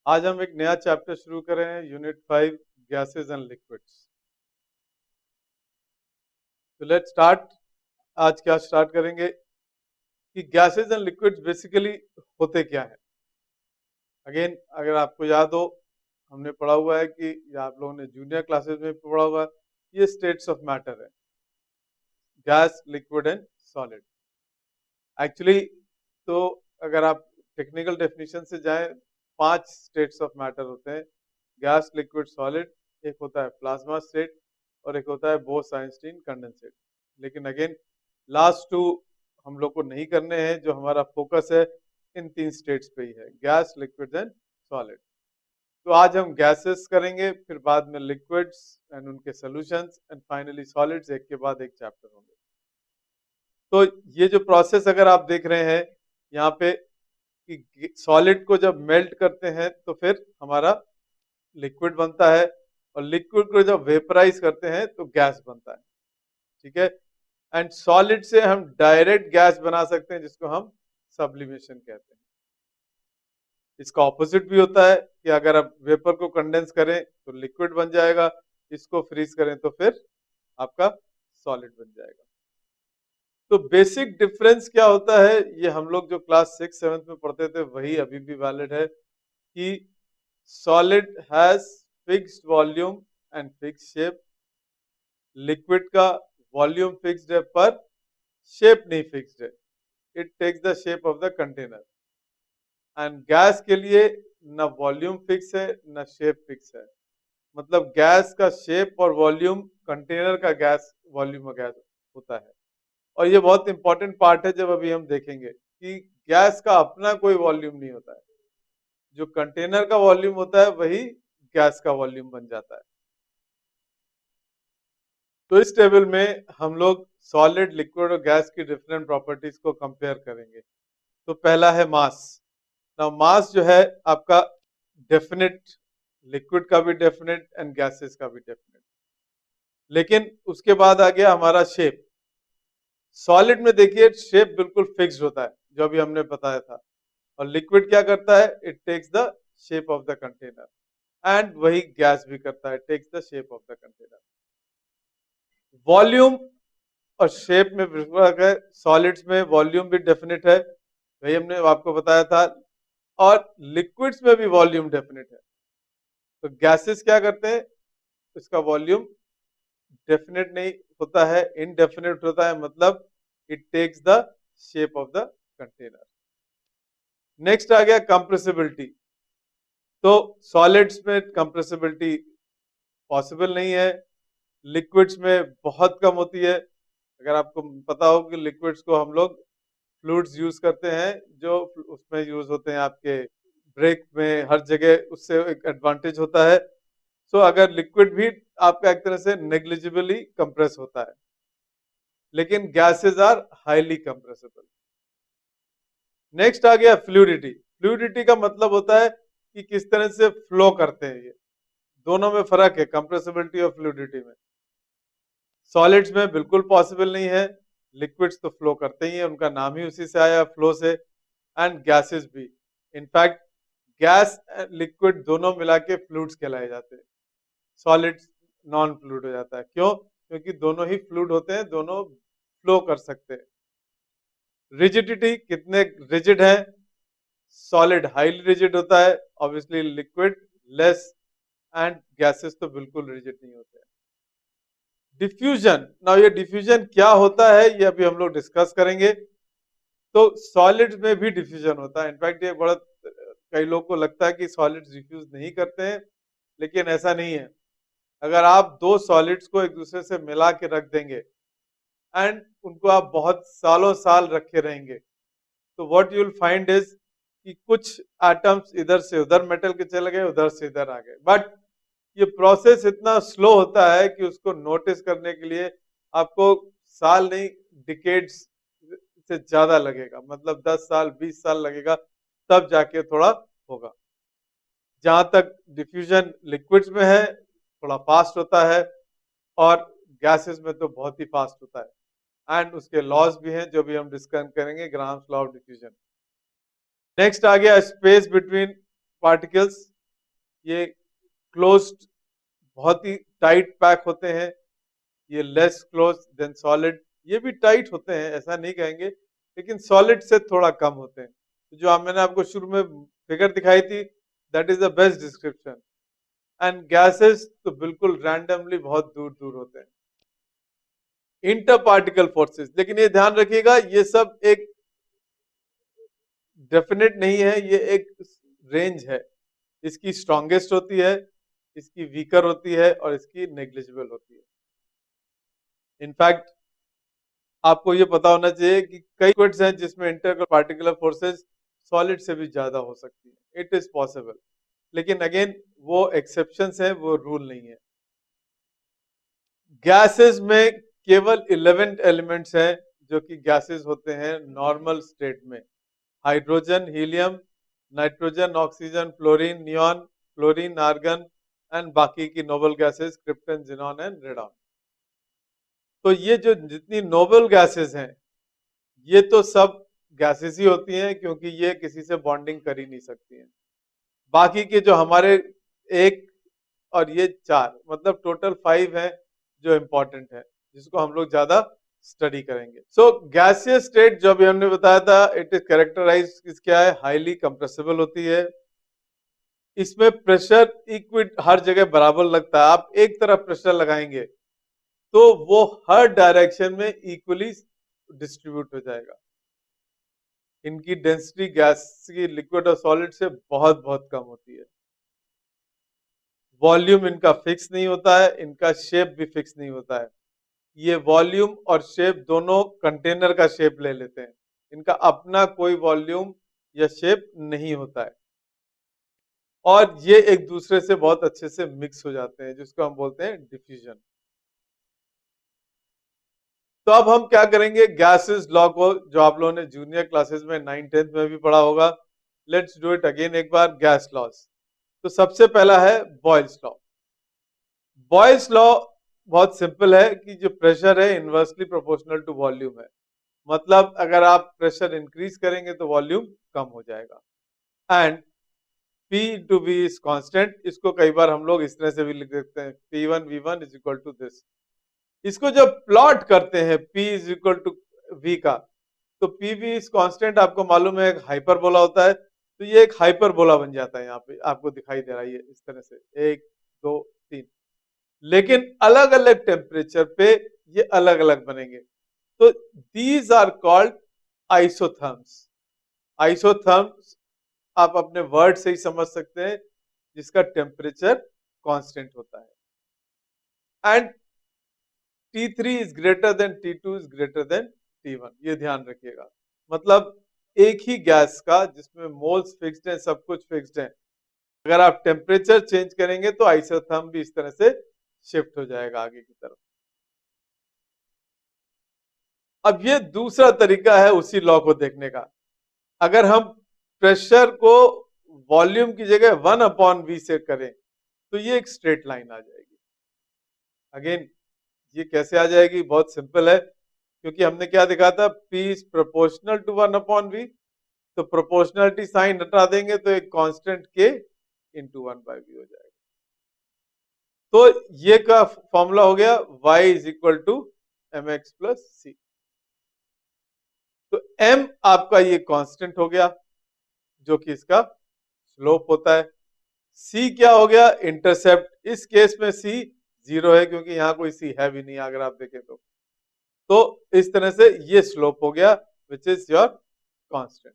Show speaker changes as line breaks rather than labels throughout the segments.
आज हम एक नया चैप्टर शुरू कर रहे हैं, यूनिट 5 गैसेस एंड लिक्विड्स। तो लेट्स स्टार्ट। आज क्या स्टार्ट करेंगे कि गैसेस एंड लिक्विड्स बेसिकली होते क्या है। अगेन अगर आपको याद हो, हमने पढ़ा हुआ है कि या आप लोगों ने जूनियर क्लासेस में पढ़ा हुआ है, ये स्टेट्स ऑफ मैटर है, gas, liquid and solid. Actually तो अगर आप टेक्निकल डेफिनेशन से जाएं, 5 स्टेट्स ऑफ मैटर होते हैं, गैस, लिक्विड, सॉलिड। एक होता है प्लाज्मा स्टेट और एक होता है बोस-आइंस्टीन कंडेंसेट। लेकिन अगेन लास्ट 2 हम लोग को नहीं करने हैं, जो हमारा फोकस है इन 3 स्टेट्स पे ही है, गैस, लिक्विड एंड सॉलिड। तो आज हम गैसेस करेंगे, फिर बाद में लिक्विड्स एंड उनके सॉल्यूशंस एंड फाइनली सॉलिड्स, एक के बाद एक चैप्टर होंगे। तो ये जो प्रोसेस अगर आप देख रहे हैं यहाँ पे कि सॉलिड को जब मेल्ट करते हैं तो फिर हमारा लिक्विड बनता है, और लिक्विड को जब वेपराइज करते हैं तो गैस बनता है। ठीक है। एंड सॉलिड से हम डायरेक्ट गैस बना सकते हैं, जिसको हम सब्लिमेशन कहते हैं। इसका ऑपोजिट भी होता है कि अगर आप वेपर को कंडेंस करें तो लिक्विड बन जाएगा, इसको फ्रीज करें तो फिर आपका सॉलिड बन जाएगा। तो बेसिक डिफरेंस क्या होता है, ये हम लोग जो क्लास 6-7 में पढ़ते थे वही अभी भी वैलिड है कि solid has fixed volume and fixed shape. Liquid का वॉल्यूम फिक्स्ड है पर शेप नहीं फिक्स्ड है, it takes the shape of the container. And gas के लिए न वॉल्यूम फिक्स है न शेप फिक्स है, मतलब गैस का शेप और वॉल्यूम कंटेनर का गैस वॉल्यूम गैस होता है। और ये बहुत इंपॉर्टेंट पार्ट है, जब अभी हम देखेंगे कि गैस का अपना कोई वॉल्यूम नहीं होता है, जो कंटेनर का वॉल्यूम होता है वही गैस का वॉल्यूम बन जाता है। तो इस टेबल में हम लोग सॉलिड, लिक्विड और गैस की डिफरेंट प्रॉपर्टीज को कंपेयर करेंगे। तो पहला है मास। नाउ मास जो है आपका डेफिनेट, लिक्विड का भी डेफिनेट एंड गैसेस का भी डेफिनेट। लेकिन उसके बाद आ गया हमारा शेप। सॉलिड में देखिए शेप बिल्कुल फिक्स्ड होता है, जो अभी हमने बताया था, और लिक्विड क्या करता है, it takes the shape of the container. And वही गैस भी करता है, takes the shape of the container. Volume और शेप में फर्क है, सॉलिड्स में वॉल्यूम भी डेफिनेट है, वही हमने आपको बताया था, और लिक्विड्स में भी वॉल्यूम डेफिनेट है। तो गैसेस क्या करते हैं, इसका वॉल्यूम डेफिनेट नहीं होता है, इनडेफिनेट होता है, मतलब it takes the shape of the container. Next आ गया कंप्रेसिबिलिटी। तो सॉलिड्स में कंप्रेसिबिलिटी पॉसिबल नहीं है, लिक्विड्स में बहुत कम होती है। अगर आपको पता हो कि लिक्विड्स को हम लोग फ्लूइड्स यूज करते हैं, जो उसमें यूज होते हैं आपके ब्रेक में, हर जगह, उससे एक एडवांटेज होता है। सो अगर लिक्विड भी आपका एक तरह से नेग्लिजिबली कंप्रेस होता है, लेकिन gases are highly compressible. Next आ गया फ्लूइडिटी। फ्लूइडिटी का मतलब होता है कि किस तरह से फ्लो करते हैं ये, दोनों में फर्क है कंप्रेसिबिलिटी और फ्लूइडिटी में। सॉलिड्स में बिल्कुल पॉसिबल नहीं है, लिक्विड्स तो फ्लो करते ही हैं, उनका नाम ही उसी से आया, फ्लो से। एंड गैसेस भी, इनफैक्ट गैस लिक्विड दोनों मिला के फ्लूइड्स कहलाए जाते हैं, सॉलिड नॉन फ्लूइड हो जाता है। क्यों? क्योंकि दोनों ही फ्लूइड होते हैं, दोनों फ्लो कर सकते हैं। रिजिडिटी, कितने रिजिड है, सॉलिड हाईली रिजिड होता है, obviously liquid less, and gases तो बिल्कुल रिजिड नहीं होते हैं। डिफ्यूजन, नाउ ये डिफ्यूजन क्या होता है ये अभी हम लोग डिस्कस करेंगे। तो सॉलिड्स में भी डिफ्यूजन होता है, इनफैक्ट ये बड़ा कई लोग को लगता है कि सॉलिड्स डिफ्यूज नहीं करते हैं, लेकिन ऐसा नहीं है। अगर आप दो सॉलिड्स को एक दूसरे से मिला के रख देंगे एंड उनको आप बहुत सालों साल रखे रहेंगे, तो what you will find is कि कुछ एटम्स इधर से उधर मेटल के चले गए, उधर से इधर आ गए, बट ये प्रोसेस इतना स्लो होता है कि उसको नोटिस करने के लिए आपको साल नहीं, डिकेड्स से ज्यादा लगेगा, मतलब 10 साल 20 साल लगेगा, तब जाके थोड़ा होगा। जहां तक डिफ्यूजन लिक्विड्स में है थोड़ा फास्ट होता है, और गैसेस में तो बहुत ही फास्ट होता है, एंड उसके लॉज भी हैं जो भी हम डिस्कस करेंगे, Graham's law of diffusion. Next आ गया स्पेस बिटवीन पार्टिकल्स। ये क्लोज्ड बहुत ही टाइट पैक होते हैं, ये लेस क्लोज देन सॉलिड, ये भी टाइट होते हैं ऐसा नहीं कहेंगे, लेकिन सॉलिड से थोड़ा कम होते हैं। तो जो मैंने आपको शुरू में फिगर दिखाई थी, that is the best description. And gases तो बिल्कुल रैंडमली बहुत दूर दूर होते हैं। इंटर पार्टिकल फोर्सेस, लेकिन ये ध्यान रखिएगा ये सब एक डेफिनेट नहीं है, ये एक रेंज है। इसकी स्ट्रॉन्गेस्ट होती है, इसकी वीकर होती है और इसकी नेग्लिजिबल होती है। इनफैक्ट आपको ये पता होना चाहिए कि कई लिक्विड्स हैं जिसमें इंटर पार्टिकुलर फोर्सेस सॉलिड से भी ज्यादा हो सकती है। इट इज पॉसिबल, लेकिन अगेन वो एक्सेप्शंस हैं, वो रूल नहीं है। गैसेस में केवल 11 एलिमेंट्स हैं जो कि गैसेस होते हैं नॉर्मल स्टेट में। Hydrogen, helium, nitrogen, oxygen, fluorine, neon, fluorine, argon and बाकी की noble gases krypton, xenon and radon. तो ये जो जितनी नोबल गैसेस हैं, ये तो सब गैसेस ही होती हैं क्योंकि ये किसी से बॉन्डिंग कर ही नहीं सकती हैं। बाकी के जो हमारे एक और ये 4, मतलब टोटल 5 है जो इंपॉर्टेंट है, जिसको हम लोग ज्यादा स्टडी करेंगे। सो गैसियस स्टेट जो अभी हमने बताया था, इट इज कैरेक्टराइज क्या है, हाईली कंप्रेसिबल होती है। इसमें प्रेशर इक्विड हर जगह बराबर लगता है। आप एक तरफ प्रेशर लगाएंगे तो वो हर डायरेक्शन में इक्वली डिस्ट्रीब्यूट हो जाएगा। इनकी डेंसिटी गैस की लिक्विड और सॉलिड से बहुत बहुत कम होती है। वॉल्यूम इनका फिक्स नहीं होता है, इनका शेप भी फिक्स नहीं होता है। ये वॉल्यूम और शेप दोनों कंटेनर का शेप ले लेते हैं, इनका अपना कोई वॉल्यूम या शेप नहीं होता है। और ये एक दूसरे से बहुत अच्छे से मिक्स हो जाते हैं, जिसको हम बोलते हैं डिफ्यूजन। तो अब हम क्या करेंगे, गैसेस लॉ को जो आप लोगों ने जूनियर क्लासेस में 9th 10th में भी पढ़ा होगा, लेट्स डू इट अगेन एक बार। गैस लॉस, तो सबसे पहला है बॉयल्स लॉ। बॉयल्स लॉ बहुत सिंपल है कि जो प्रेशर है इनवर्सली प्रोपोर्शनल टू वॉल्यूम है। मतलब अगर आप प्रेशर इंक्रीज करेंगे तो वॉल्यूम कम हो जाएगा। And P to V is constant. इसको कई बार हम लोग इस तरह से भी लिख देते हैं, P1 V1 is equal to this. इसको जब प्लॉट करते हैं P is equal to V का, तो PV इज कांस्टेंट आपको मालूम है एक हाइपरबोला होता है, तो ये एक हाइपरबोला बन जाता है। यहाँ पे आपको दिखाई दे रहा है ये इस तरह से 1 2 3, लेकिन अलग अलग टेम्परेचर पे ये अलग अलग बनेंगे। तो these are called isotherms. Isotherms आप अपने वर्ड से ही समझ सकते हैं, जिसका टेम्परेचर कांस्टेंट होता है। And T3 is greater than T2 is greater than T1, ये ध्यान रखिएगा। मतलब एक ही गैस का जिसमें मोल्स फिक्स्ड है, सब कुछ फिक्स्ड है, अगर आप टेम्परेचर चेंज करेंगे तो आइसोथर्म भी इस तरह से शिफ्ट हो जाएगा आगे की तरफ। अब ये दूसरा तरीका है उसी लॉ को देखने का। अगर हम प्रेशर को वॉल्यूम की जगह 1/V से करें तो ये एक स्ट्रेट लाइन आ जाएगी। अगेन ये कैसे आ जाएगी, बहुत सिंपल है, क्योंकि हमने क्या देखा था, P is proportional to 1/V। तो प्रोपोर्शनलिटी साइन हटा देंगे तो एक कांस्टेंट K इंटू 1/V हो जाएगा। तो ये का फॉर्मूला हो गया y is equal to mx plus c. तो m आपका ये कांस्टेंट हो गया जो कि इसका स्लोप होता है। c क्या हो गया, इंटरसेप्ट। इस केस में c 0 है क्योंकि यहां कोई c है भी नहीं अगर आप देखें तो इस तरह से ये स्लोप हो गया विच इज योर कांस्टेंट।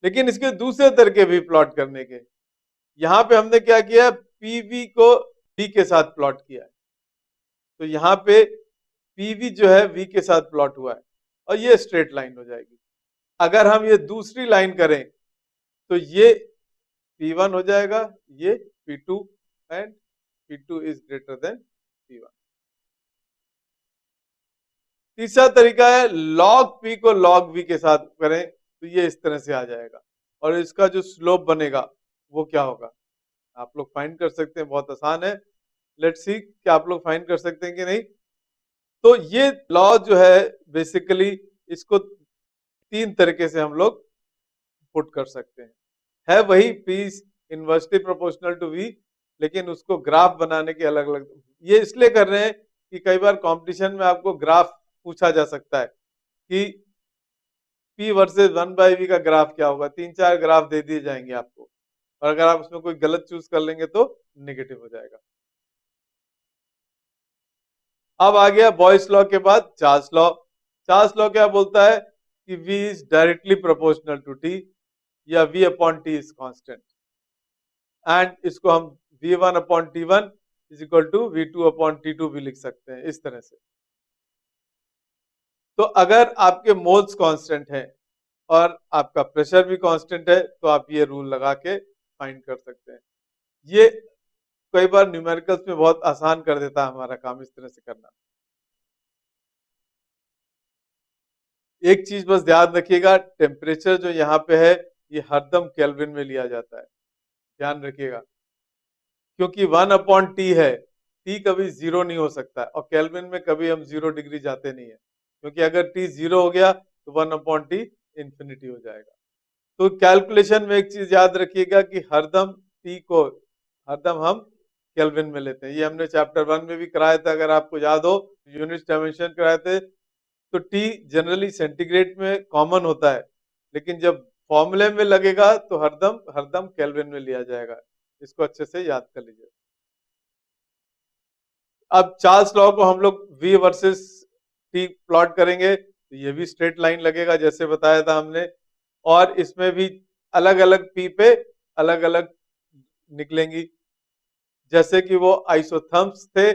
लेकिन इसके दूसरे तरीके भी प्लॉट करने के, यहां पे हमने क्या किया, पीवी को v के साथ प्लॉट किया है। तो यहाँ पे पीवी जो है v के साथ प्लॉट हुआ है और ये स्ट्रेट लाइन हो जाएगी। अगर हम ये दूसरी लाइन करें तो ये P1 हो जाएगा, ये P2 and P2 is greater than P1। तीसरा तरीका है log P को log V के साथ करें तो ये इस तरह से आ जाएगा और इसका जो स्लोप बनेगा वो क्या होगा, आप लोग फाइंड कर सकते हैं, बहुत आसान है। लेट्स सी कि आप लोग फाइंड कर सकते हैं कि नहीं। तो ये लॉ जो है बेसिकली इसको 3 तरीके से हम लोग पुट कर सकते हैं। है वही P inversely proportional to V, लेकिन उसको ग्राफ बनाने के अलग अलग, ये इसलिए कर रहे हैं कि कई बार कंपटीशन में आपको ग्राफ पूछा जा सकता है कि P वर्सेस 1/V का ग्राफ क्या होगा, 3-4 ग्राफ दे दिए जाएंगे आपको, और अगर आप उसमें कोई गलत चूज कर लेंगे तो नेगेटिव हो जाएगा। अब आ गया बॉयस लॉ के बाद चार्ल्स लॉ। चार्ल्स लॉ क्या बोलता है कि V is directly proportional to T, या V upon T is constant, and इसको हम V1 upon T1 is equal to V2 upon T2 भी लिख सकते हैं इस तरह से। तो अगर आपके मोल्स कांस्टेंट है और आपका प्रेशर भी कांस्टेंट है, तो आप ये रूल लगा के फाइंड कर सकते हैं। ये कई बार न्यूमेरिकल्स में बहुत आसान कर देता है हमारा काम इस तरह से करना। एक चीज बस ध्यान रखिएगा, टेम्परेचर जो यहाँ पे है ये हरदम केल्विन में लिया जाता है, ध्यान रखिएगा, क्योंकि 1 अपॉन टी है, टी कभी जीरो नहीं हो सकता है, और केल्विन में कभी हम 0 डिग्री जाते नहीं है, क्योंकि अगर टी जीरो हो गया तो 1 अपॉन टी इंफिनिटी हो जाएगा। तो कैलकुलेशन में एक चीज याद रखिएगा कि हरदम टी को हरदम हम केल्विन में लेते हैं। ये हमने चैप्टर 1 में भी कराया था, अगर आपको याद हो, यूनिट डायमेंशन कराए थे। तो टी जनरली सेंटीग्रेड में कॉमन होता है, लेकिन जब फॉर्मूले में लगेगा तो हरदम हरदम केल्विन में लिया जाएगा। इसको अच्छे से याद कर लीजिए। अब चार्ल्स लॉ को हम लोग V वर्सेस T प्लॉट करेंगे, तो ये भी स्ट्रेट लाइन लगेगा जैसे बताया था हमने, और इसमें भी अलग अलग P पे अलग अलग निकलेंगी, जैसे कि वो आइसोथर्म्स थे।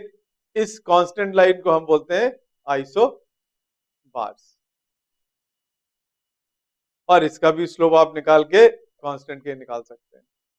इस कांस्टेंट लाइन को हम बोलते हैं आइसो बार्स, और इसका भी स्लोप आप निकाल के कांस्टेंट के निकाल सकते हैं।